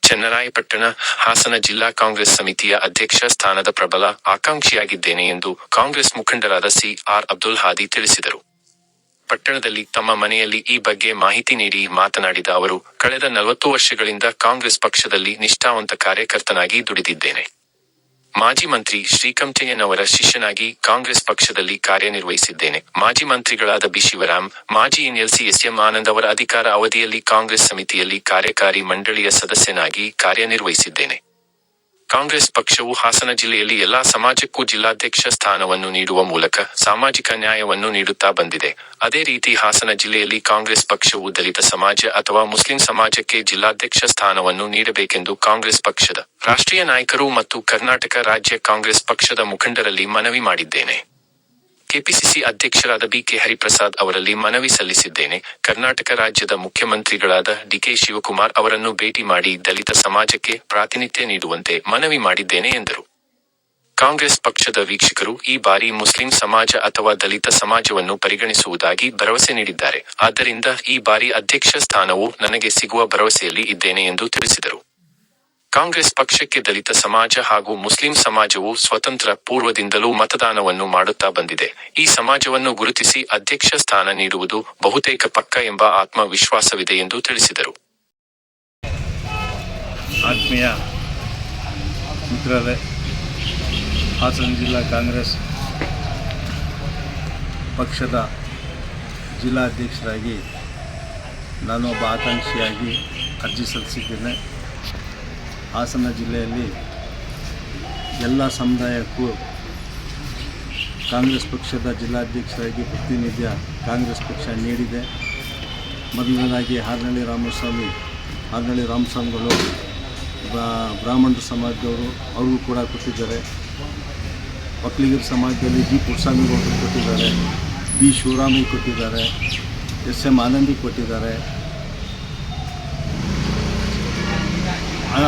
ಚನ್ನರಾಯಪಟ್ಟಣ, ಹಾಸನ ಜಿಲ್ಲಾ ಕಾಂಗ್ರೆಸ್ ಸಮಿತಿಯ ಅಧ್ಯಕ್ಷ ಸ್ಥಾನದ ಪ್ರಬಲ ಆಕಾಂಕ್ಷಿಯಾಗಿದ್ದೇನೆ ಎಂದು ಕಾಂಗ್ರೆಸ್ ಮುಖಂಡರಾದ ಸಿ.ಆರ್. ಅಬ್ದುಲ್ ಹಾದಿ ತಿಳಿಸಿದರು. ಪಟ್ಟಣದಲ್ಲಿ ತಮ್ಮ ಮನೆಯಲ್ಲಿ ಈ ಬಗ್ಗೆ ಮಾಹಿತಿ ನೀಡಿ ಮಾತನಾಡಿದ ಅವರು, ಕಳೆದ 40 ವರ್ಷಗಳಿಂದ ಕಾಂಗ್ರೆಸ್ ಪಕ್ಷದಲ್ಲಿ ನಿಷ್ಠಾವಂತ ಕಾರ್ಯಕರ್ತನಾಗಿ ದುಡಿದಿದ್ದೇನೆ. ಮಾಜಿ ಮಂತ್ರಿ ಶ್ರೀಕಂಠಯ್ಯನವರ ಶಿಷ್ಯನಾಗಿ ಕಾಂಗ್ರೆಸ್ ಪಕ್ಷದಲ್ಲಿ ಕಾರ್ಯನಿರ್ವಹಿಸಿದ್ದೇನೆ. ಮಾಜಿ ಮಂತ್ರಿಗಳಾದ ಬಿ. ಶಿವರಾಮ್, ಮಾಜಿ ಎನ್ಎಲ್ಸಿ ಎಸ್.ಎಂ. ಆನಂದ್ ಅವರ ಅಧಿಕಾರ ಅವಧಿಯಲ್ಲಿ ಕಾಂಗ್ರೆಸ್ ಸಮಿತಿಯಲ್ಲಿ ಕಾರ್ಯಕಾರಿ ಮಂಡಳಿಯ ಸದಸ್ಯನಾಗಿ ಕಾರ್ಯನಿರ್ವಹಿಸಿದ್ದೇನೆ. ಕಾಂಗ್ರೆಸ್ ಪಕ್ಷವು ಹಾಸನ ಜಿಲ್ಲೆಯಲ್ಲಿ ಎಲ್ಲಾ ಸಮಾಜಕ್ಕೂ ಜಿಲ್ಲಾಧ್ಯಕ್ಷ ಸ್ಥಾನವನ್ನು ನೀಡುವ ಮೂಲಕ ಸಾಮಾಜಿಕ ನ್ಯಾಯವನ್ನು ನೀಡುತ್ತಾ ಬಂದಿದೆ. ಅದೇ ರೀತಿ ಹಾಸನ ಜಿಲ್ಲೆಯಲ್ಲಿ ಕಾಂಗ್ರೆಸ್ ಪಕ್ಷವು ದಲಿತ ಸಮಾಜ ಅಥವಾ ಮುಸ್ಲಿಂ ಸಮಾಜಕ್ಕೆ ಜಿಲ್ಲಾಧ್ಯಕ್ಷ ಸ್ಥಾನವನ್ನು ನೀಡಬೇಕೆಂದು ಕಾಂಗ್ರೆಸ್ ಪಕ್ಷದ ರಾಷ್ಟ್ರೀಯ ನಾಯಕರು ಮತ್ತು ಕರ್ನಾಟಕ ರಾಜ್ಯ ಕಾಂಗ್ರೆಸ್ ಪಕ್ಷದ ಮುಖಂಡರಲ್ಲಿ ಮನವಿ ಮಾಡಿದ್ದೇನೆ. ಕೆಪಿಸಿಸಿ ಅಧ್ಯಕ್ಷರಾದ ಬಿ. ಕೆ. ಹರಿಪ್ರಸಾದ್ ಅವರಲ್ಲಿ ಮನವಿ ಸಲ್ಲಿಸಿದ್ದೇನೆ. ಕರ್ನಾಟಕ ರಾಜ್ಯದ ಮುಖ್ಯಮಂತ್ರಿಗಳಾದ ಡಿ. ಕೆ. ಶಿವಕುಮಾರ್ ಅವರನ್ನು ಭೇಟಿ ಮಾಡಿ ದಲಿತ ಸಮಾಜಕ್ಕೆ ಪ್ರಾತಿನಿಧ್ಯ ನೀಡುವಂತೆ ಮನವಿ ಮಾಡಿದ್ದೇನೆ ಎಂದರು. ಕಾಂಗ್ರೆಸ್ ಪಕ್ಷದ ವೀಕ್ಷಕರು ಈ ಬಾರಿ ಮುಸ್ಲಿಂ ಸಮಾಜ ಅಥವಾ ದಲಿತ ಸಮಾಜವನ್ನು ಪರಿಗಣಿಸುವುದಾಗಿ ಭರವಸೆ ನೀಡಿದ್ದಾರೆ. ಆದ್ದರಿಂದ ಈ ಬಾರಿ ಅಧ್ಯಕ್ಷ ಸ್ಥಾನವು ನನಗೆ ಸಿಗುವ ಭರವಸೆಯಲ್ಲಿ ಇದ್ದೇನೆ ಎಂದು ತಿಳಿಸಿದರು. ಕಾಂಗ್ರೆಸ್ ಪಕ್ಷಕ್ಕೆ ದಲಿತ ಸಮಾಜ ಹಾಗೂ ಮುಸ್ಲಿಂ ಸಮಾಜವು ಸ್ವತಂತ್ರ ಪೂರ್ವದಿಂದಲೂ ಮತದಾನವನ್ನು ಮಾಡುತ್ತಾ ಬಂದಿದೆ. ಈ ಸಮಾಜವನ್ನು ಗುರುತಿಸಿ ಅಧ್ಯಕ್ಷ ಸ್ಥಾನ ನೀಡುವುದು ಬಹುತೇಕ ಪಕ್ಕ ಎಂಬ ಆತ್ಮವಿಶ್ವಾಸವಿದೆ ಎಂದು ತಿಳಿಸಿದರು. ಆತ್ಮೀಯ ಮಿತ್ರರೇ, ಹಾಸನ ಜಿಲ್ಲಾ ಕಾಂಗ್ರೆಸ್ ಪಕ್ಷದ ಜಿಲ್ಲಾಧ್ಯಕ್ಷರಾಗಿ ನಾನು ಒಬ್ಬ ಆಕಾಂಕ್ಷಿಯಾಗಿ ಅರ್ಜಿ ಸಲ್ಲಿಸಿದ್ದೇನೆ. ಹಾಸನ ಜಿಲ್ಲೆಯಲ್ಲಿ ಎಲ್ಲ ಸಮುದಾಯಕ್ಕೂ ಕಾಂಗ್ರೆಸ್ ಪಕ್ಷದ ಜಿಲ್ಲಾಧ್ಯಕ್ಷರಾಗಿ ಪ್ರಾತಿನಿಧ್ಯ ಕಾಂಗ್ರೆಸ್ ಪಕ್ಷ ನೀಡಿದೆ. ಮೊದಲನೇದಾಗಿ ಹಾರ್ನಳ್ಳಿ ರಾಮಸ್ವಾಮಿಗಳು ಬ್ರಾಹ್ಮಣರ ಸಮಾಜದವರು ಅವ್ರಿಗೂ ಕೂಡ ಕೊಟ್ಟಿದ್ದಾರೆ. ಒಕ್ಕಲಿಗರ ಸಮಾಜದಲ್ಲಿ ಜಿ. ಪುಟ್ಟಸ್ವಾಮಿಗೌಡರು ಕೊಟ್ಟಿದ್ದಾರೆ, ಬಿ. ಶಿವರಾಮಯ್ಯ ಕೊಟ್ಟಿದ್ದಾರೆ, ಎಸ್.ಎಂ. ಆನಂದಿ ಕೊಟ್ಟಿದ್ದಾರೆ.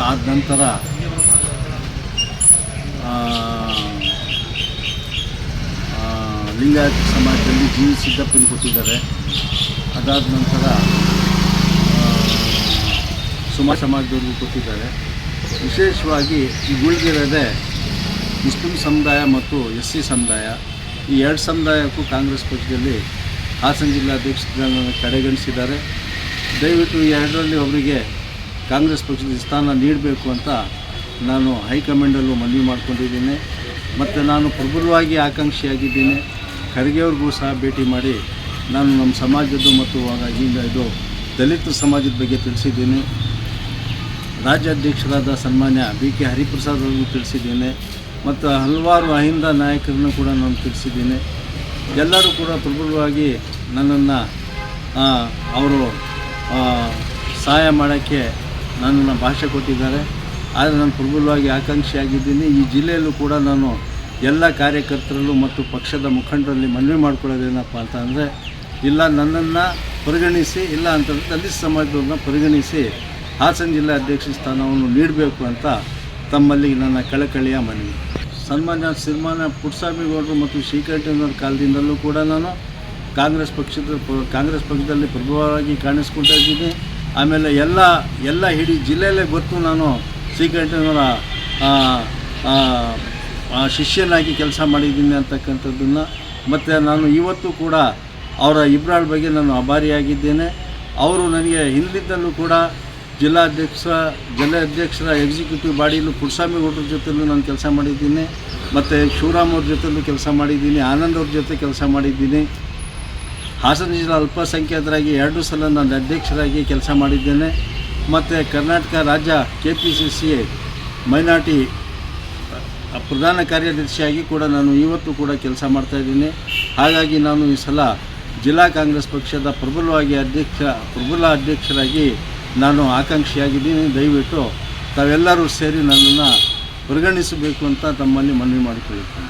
ಆದ ನಂತರ ಲಿಂಗಾಯತ ಸಮಾಜದಲ್ಲಿ ಜಿ. ಸಿದ್ದಪ್ಪನ ಕೊಟ್ಟಿದ್ದಾರೆ. ಅದಾದ ನಂತರ ಸುಮಾರು ಸಮಾಜದವ್ರಿಗೂ ಕೊಟ್ಟಿದ್ದಾರೆ. ವಿಶೇಷವಾಗಿ ಈ ಉಳಿದಿರೋದೇ ಮುಸ್ಲಿಂ ಸಮುದಾಯ ಮತ್ತು ಎಸ್.ಸಿ. ಸಮುದಾಯ. ಈ 2 ಸಮುದಾಯಕ್ಕೂ ಕಾಂಗ್ರೆಸ್ ಪಕ್ಷದಲ್ಲಿ ಹಾಸನ ಜಿಲ್ಲಾಧ್ಯಕ್ಷರನ್ನು ಕಡೆಗಣಿಸಿದ್ದಾರೆ. ದಯವಿಟ್ಟು ಈ 2ರಲ್ಲಿ ಒಬ್ಬರಿಗೆ ಕಾಂಗ್ರೆಸ್ ಪಕ್ಷದ ಸ್ಥಾನ ನೀಡಬೇಕು ಅಂತ ನಾನು ಹೈಕಮಾಂಡಲ್ಲೂ ಮನವಿ ಮಾಡ್ಕೊಂಡಿದ್ದೀನಿ. ಮತ್ತು ನಾನು ಪ್ರಬಲವಾಗಿ ಆಕಾಂಕ್ಷಿಯಾಗಿದ್ದೀನಿ. ಖರ್ಗೆಯವ್ರಿಗೂ ಸಹ ಭೇಟಿ ಮಾಡಿ ನಾನು ನಮ್ಮ ಸಮಾಜದ್ದು ಮತ್ತು ಇದು ದಲಿತ ಸಮಾಜದ ಬಗ್ಗೆ ತಿಳಿಸಿದ್ದೀನಿ. ರಾಜ್ಯಾಧ್ಯಕ್ಷರಾದ ಸನ್ಮಾನ್ಯ ಬಿ. ಕೆ. ಹರಿಪ್ರಸಾದ್ ಅವ್ರಿಗೂ ತಿಳಿಸಿದ್ದೀನಿ. ಮತ್ತು ಹಲವಾರು ಅಹಿಂದ ನಾಯಕರನ್ನು ಕೂಡ ನಾನು ತಿಳಿಸಿದ್ದೀನಿ. ಎಲ್ಲರೂ ಕೂಡ ಪ್ರಬಲವಾಗಿ ನನ್ನನ್ನು ಅವರು ಸಹಾಯ ಮಾಡೋಕ್ಕೆ ನನ್ನನ್ನು ಭಾಷೆ ಕೊಟ್ಟಿದ್ದಾರೆ. ಆದರೆ ನಾನು ಪ್ರಬಲವಾಗಿ ಆಕಾಂಕ್ಷಿಯಾಗಿದ್ದೀನಿ. ಈ ಜಿಲ್ಲೆಯಲ್ಲೂ ಕೂಡ ನಾನು ಎಲ್ಲ ಕಾರ್ಯಕರ್ತರಲ್ಲೂ ಮತ್ತು ಪಕ್ಷದ ಮುಖಂಡರಲ್ಲಿ ಮನವಿ ಮಾಡ್ಕೊಳ್ಳೋದೇನಪ್ಪ ಅಂತ ಅಂದರೆ, ಇಲ್ಲ ನನ್ನನ್ನು ಪರಿಗಣಿಸಿ, ಇಲ್ಲ ಅಂತಂದರೆ ದಲಿತ ಸಮಾಜದವ್ರನ್ನ ಪರಿಗಣಿಸಿ ಹಾಸನ ಜಿಲ್ಲಾ ಅಧ್ಯಕ್ಷ ಸ್ಥಾನವನ್ನು ನೀಡಬೇಕು ಅಂತ ತಮ್ಮಲ್ಲಿ ನನ್ನ ಕಳಕಳಿಯ ಮನವಿ. ಸನ್ಮಾನ್ಯ ಪುಟ್ಟಸ್ವಾಮಿಗೌಡರು ಮತ್ತು ಶ್ರೀಕಂಠಯ್ಯನವರ ಕಾಲದಿಂದಲೂ ಕೂಡ ನಾನು ಕಾಂಗ್ರೆಸ್ ಪಕ್ಷದಲ್ಲಿ ಪ್ರಭಾವವಾಗಿ ಕಾಣಿಸ್ಕೊಳ್ತಾ ಇದ್ದೀನಿ. ಆಮೇಲೆ ಎಲ್ಲ ಇಡೀ ಜಿಲ್ಲೆಯಲ್ಲೇ ಗೊತ್ತು ನಾನು ಶ್ರೀಕಂಠಯ್ಯನವರ ಶಿಷ್ಯನಾಗಿ ಕೆಲಸ ಮಾಡಿದ್ದೀನಿ ಅಂತಕ್ಕಂಥದ್ದನ್ನು. ಮತ್ತು ನಾನು ಇವತ್ತು ಕೂಡ ಅವರ ಇಬ್ಬರ ಬಗ್ಗೆ ನಾನು ಆಭಾರಿಯಾಗಿದ್ದೇನೆ. ಅವರು ನನಗೆ ಹಿಂದಿದ್ದಲ್ಲೂ ಕೂಡ ಜಿಲ್ಲಾಧ್ಯಕ್ಷರ ಎಕ್ಸಿಕ್ಯೂಟಿವ್ ಬಾಡಿಯಲ್ಲೂ ಪುಟ್ಟಸ್ವಾಮಿಗೌಡರ ಜೊತೆಲೂ ನಾನು ಕೆಲಸ ಮಾಡಿದ್ದೀನಿ. ಮತ್ತು ಶಿವರಾಮ್ ಅವ್ರ ಜೊತೆಲೂ ಕೆಲಸ ಮಾಡಿದ್ದೀನಿ, ಆನಂದ್ ಅವ್ರ ಜೊತೆ ಕೆಲಸ ಮಾಡಿದ್ದೀನಿ. ಹಾಸನ ಜಿಲ್ಲಾ ಅಲ್ಪಸಂಖ್ಯಾತರಾಗಿ 2 ಸಲ ನಾನು ಅಧ್ಯಕ್ಷರಾಗಿ ಕೆಲಸ ಮಾಡಿದ್ದೇನೆ. ಮತ್ತು ಕರ್ನಾಟಕ ರಾಜ್ಯ KPCC ಮೈನಾರಿಟಿ ಪ್ರಧಾನ ಕಾರ್ಯದರ್ಶಿಯಾಗಿ ಕೂಡ ನಾನು ಇವತ್ತು ಕೂಡ ಕೆಲಸ ಮಾಡ್ತಾಯಿದ್ದೀನಿ. ಹಾಗಾಗಿ ನಾನು ಈ ಸಲ ಜಿಲ್ಲಾ ಕಾಂಗ್ರೆಸ್ ಪಕ್ಷದ ಪ್ರಬಲ ಅಧ್ಯಕ್ಷರಾಗಿ ನಾನು ಆಕಾಂಕ್ಷಿಯಾಗಿದ್ದೀನಿ. ದಯವಿಟ್ಟು ತಾವೆಲ್ಲರೂ ಸೇರಿ ನನ್ನನ್ನು ಪರಿಗಣಿಸಬೇಕು ಅಂತ ತಮ್ಮಲ್ಲಿ ಮನವಿ ಮಾಡಿಕೊಳ್ಳುತ್ತೇನೆ.